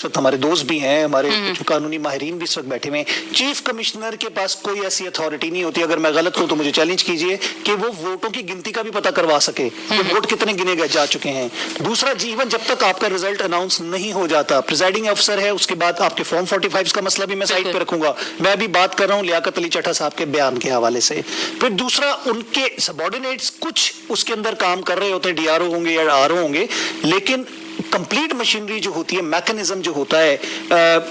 इस वक्त हमारे दोस्त भी हैं, हमारे कुछ कानूनी माहिरीन भी इस वक्त बैठे हुए हैं। चीफ कमिश्नर के पास कोई ऐसी अथॉरिटी नहीं होती, अगर मैं गलत हूं तो मुझे चैलेंज कीजिए, कि वो वोटों की गिनती का भी पता करवा सके कि वोट कितने गिने गए जा चुके हैं। दूसरा, जीवन जब तक आपका रिजल्ट अनाउंस नहीं हो जाता, प्रिजाइडिंग अफसर है, उसके बाद आपके फॉर्म 45 का मसला भी मैं साइड पे रखूंगा, मैं भी बात कर रहा हूं लियाकत अली चड्ढा साहब के बयान के हवाले से। फिर दूसरा, उनके सबऑर्डिनेट्स कुछ उसके अंदर काम कर रहे होते हैं, डीआरओ होंगे या आरओ होंगे, लेकिन कंप्लीट मशीनरी जो होती है, मैकेनिज्म जो होता है,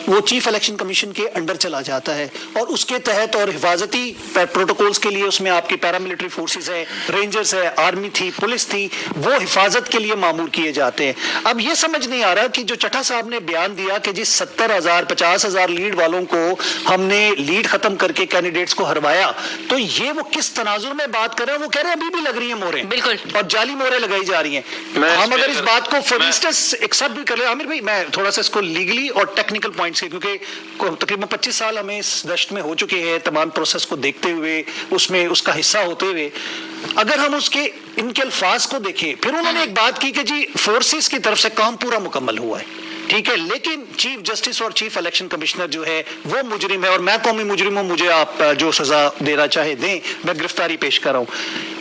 वो चीफ इलेक्शन कमीशन के अंडर चला जाता है और उसके तहत और हिफाजती प्रोटोकॉल्स के लिए उसमें आपकी पैरामिलिट्री फोर्सेस है, रेंजर्स है, आर्मी थी, पुलिस थी, वो हिफाजत के लिए मामूर किए जाते हैं। अब ये समझ नहीं आ रहा कि जो चड्ढा साहब ने बयान दिया कि जी 70,000 50,000 लीड वालों को हमने लीड खत्म करके कैंडिडेट्स को हरवाया, तो ये वो किस तनाजुर में बात कर रहे हैं? वो कह रहे हैं अभी भी लग रही है मोहरें, बिल्कुल, और जाली मोहरें लगाई जा रही हैं। हम अगर इस बात को फॉर इंस्टेंस एक्सेप्ट भी कर ले, आमिर भाई, मैं थोड़ा सा इसको लीगली और टेक्निकल पॉइंट्स के, क्योंकि तकरीबन 25 साल हमें इस दश्त में हो चुके हैं तमाम प्रोसेस को देखते हुए, उसमें उसका हिस्सा होते हुए, अगर हम उसके इनके अल्फाज को देखें, फिर उन्होंने एक बात की कि जी फोर्सेस की तरफ से काम पूरा मुकम्मल हुआ है, ठीक है, लेकिन चीफ जस्टिस और चीफ इलेक्शन कमिश्नर जो है वो मुजरिम है और मैं कौमी मुजरिम हूं, मुझे आप जो सजा देना चाहे दें, मैं गिरफ्तारी पेश कर रहा हूं।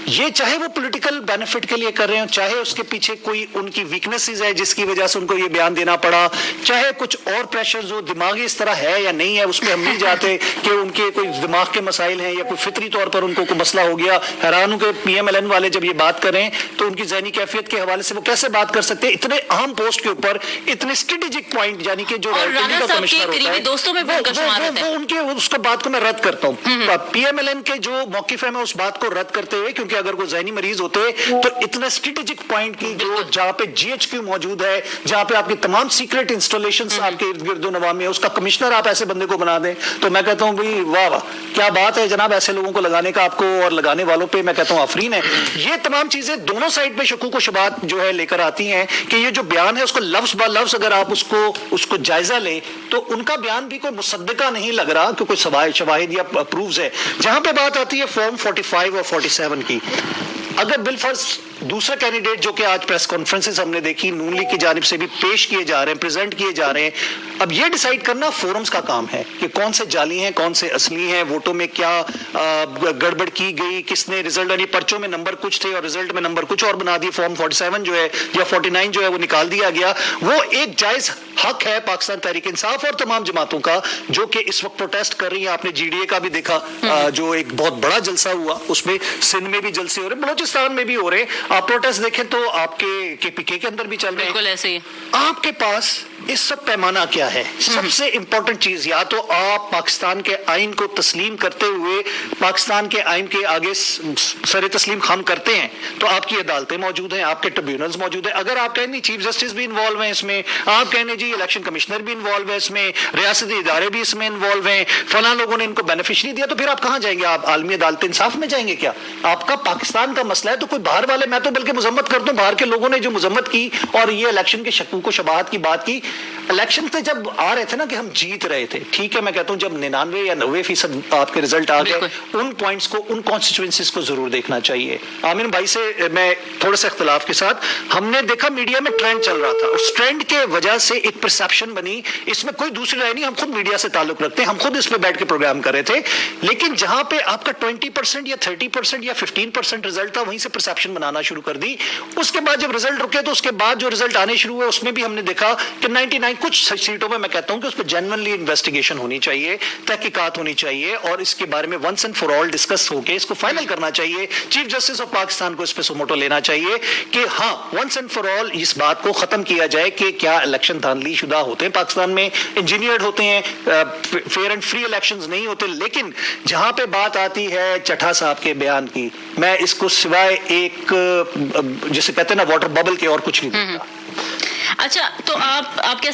ये चाहे वो पॉलिटिकल बेनिफिट के लिए कर रहे हो, चाहे उसके पीछे कोई उनकी वीकनेसेस है जिसकी वजह से उनको ये बयान देना पड़ा, चाहे कुछ और प्रेशर जो दिमागी इस तरह है या नहीं है, उसमें हम नहीं जाते कि उनके कोई दिमाग के मसाइल हैं या कोई फितरी तौर पर उनको कोई मसला हो गया। हैरान हूं कि पीएमएलएन वाले जब ये बात करें तो उनकी ज़हनी कैफियत के हवाले से वो कैसे बात कर सकते हैं इतने अहम पोस्ट के ऊपर, इतने स्ट्रेटेजिक पॉइंट, यानी कि जो राजनीति का कमिश्नर होता है, दोस्तों में वो उनके उसको बात को मैं रद्द करता हूँ। पीएमएलएन के जो मौकिफ है मैं उस बात को रद्द करते हुए, क्योंकि अगर वो ज़हनी मरीज होते तो इतने स्ट्रेटेजिक पॉइंट की जो जहां पे जीएचक्यू मौजूद है, जहां पे आपकी तमाम सीक्रेट इंस्टॉलेशंस आपके इर्द गिर्द नवा में, उसका कमिश्नर आप ऐसे बंदे को बना दें, तो मैं कहता हूं भाई वाह वाह, क्या बात है जनाब, ऐसे लोगों को लगाने का आपको और लगाने वालों पे मैं कहता हूं आफरीन है। ये तमाम चीजें दोनों साइड पे शकूक व शुबात जो है लेकर आती हैं कि ये जो बयान है उसको लफ्ज ब लफ्ज अगर आप उसको जायजा लें तो उनका बयान भी कोई मुसद्दका नहीं लग रहा कि कोई शवाहिद या प्रूव्स है। जहां पे बात आती है फॉर्म 45 और 47 की, अगर बिलफर्ज दूसरा कैंडिडेट जो कि आज प्रेस कॉन्फ्रेंसेस हमने देखी नून लीग की जानिब से भी पेश किए जा रहे हैं, प्रेजेंट किए जा रहे हैं, अब ये डिसाइड करना फोरम्स का काम है कि कौन से जाली हैं, कौन से असली हैं, वोटों में क्या गड़बड़ की गई, किसने रिजल्ट, यानी पर्चों में नंबर कुछ थे और रिजल्ट में नंबर कुछ और बना दिए, फॉर्म 47 जो है या 49 जो है वो निकाल दिया गया। वो एक जायज हक है पाकिस्तान तहरीक इंसाफ और तमाम जमातों का जो कि इस वक्त प्रोटेस्ट कर रही है। आपने जीडीए का भी देखा, जो एक बहुत बड़ा जलसा हुआ, उसमें सिंध में भी जलसे हो रहे, बलोचिस्तान में भी हो रहे, आप प्रोटेस्ट देखें तो आपके केपीके के अंदर भी चल रहे हैं। बिल्कुल ऐसे ही आपके पास इस सब पैमाना क्या है? सबसे इंपॉर्टेंट चीज, या तो आप पाकिस्तान के आइन को तस्लीम करते हुए पाकिस्तान के आइन के आगे सर तस्लीम खाम करते हैं तो आपकी अदालतें मौजूद हैं, आपके ट्रिब्यूनल्स मौजूद हैं। अगर आप कहें चीफ जस्टिस भी इन्वॉल्व हैं इसमें, आप कहने जी इलेक्शन कमिश्नर भी इन्वॉल्व है इसमें, रियासती इदारे भी इसमें इन्वॉल्व हैं, फला लोगों ने इनको बेनिफिट नहीं दिया, तो फिर आप कहां जाएंगे? आप आलमी अदालत इंसाफ में जाएंगे क्या? आपका पाकिस्तान का मसला है तो कोई बाहर वाले, मैं तो बल्कि मजम्मत करता हूं बाहर के लोगों ने जो मजम्मत की और ये इलेक्शन के शकूक व शबाहत की बात की, इलेक्शन से जब आ रहे थे ना कि हम जीत रहे थे, ठीक है, मैं कहता हूं जब 99 या 90% आपके रिजल्ट आ गए, उन पॉइंट्स को, उन कॉन्स्टिट्यूएंसीज को जरूर देखना चाहिए। आमिर भाई से मैं थोड़ा सा इख्तिलाफ के साथ, हमने देखा मीडिया में ट्रेंड चल रहा था, उस ट्रेंड के वजह से एक परसेप्शन बनी, इसमें कोई दूसरी राय नहीं, हम खुद मीडिया से ताल्लुक रखते हैं, हम खुद इस पे बैठ के प्रोग्राम कर रहे थे, लेकिन जहां पे आपका 20% या 30% या 15% रिजल्ट था, वहीं से परसेप्शन बनाना शुरू कर दी। उसके बाद जब रिजल्ट रुके तो उसके बाद जो रिजल्ट आने शुरू हुए उसमें भी हमने देखा कि 99 कुछ सीटों में मैं कहता हूं कि उस पर जेन्युइनली इन्वेस्टिगेशन होनी चाहिए, तहकीकात होनी चाहिए और इसके बारे में once and for all discuss होकर इसको फाइनल करना चाहिए। चीफ जस्टिस ऑफ पाकिस्तान को इस पे सुमोटो लेना चाहिए कि हाँ, वंस एंड फॉर ऑल इस बात को खत्म किया जाए कि क्या इलेक्शन धांधली शुदा होते हैं पाकिस्तान में, इंजीनियर्ड होते हैं, फेयर एंड फ्री इलेक्शंस नहीं होते। लेकिन जहां पे बात आती है चड्ढा साहब के बयान की, मैं इसको सिवाय एक जिसे कहते हैं ना वाटर बबल के और कुछ नहीं देखता। अच्छा, तो आप क्या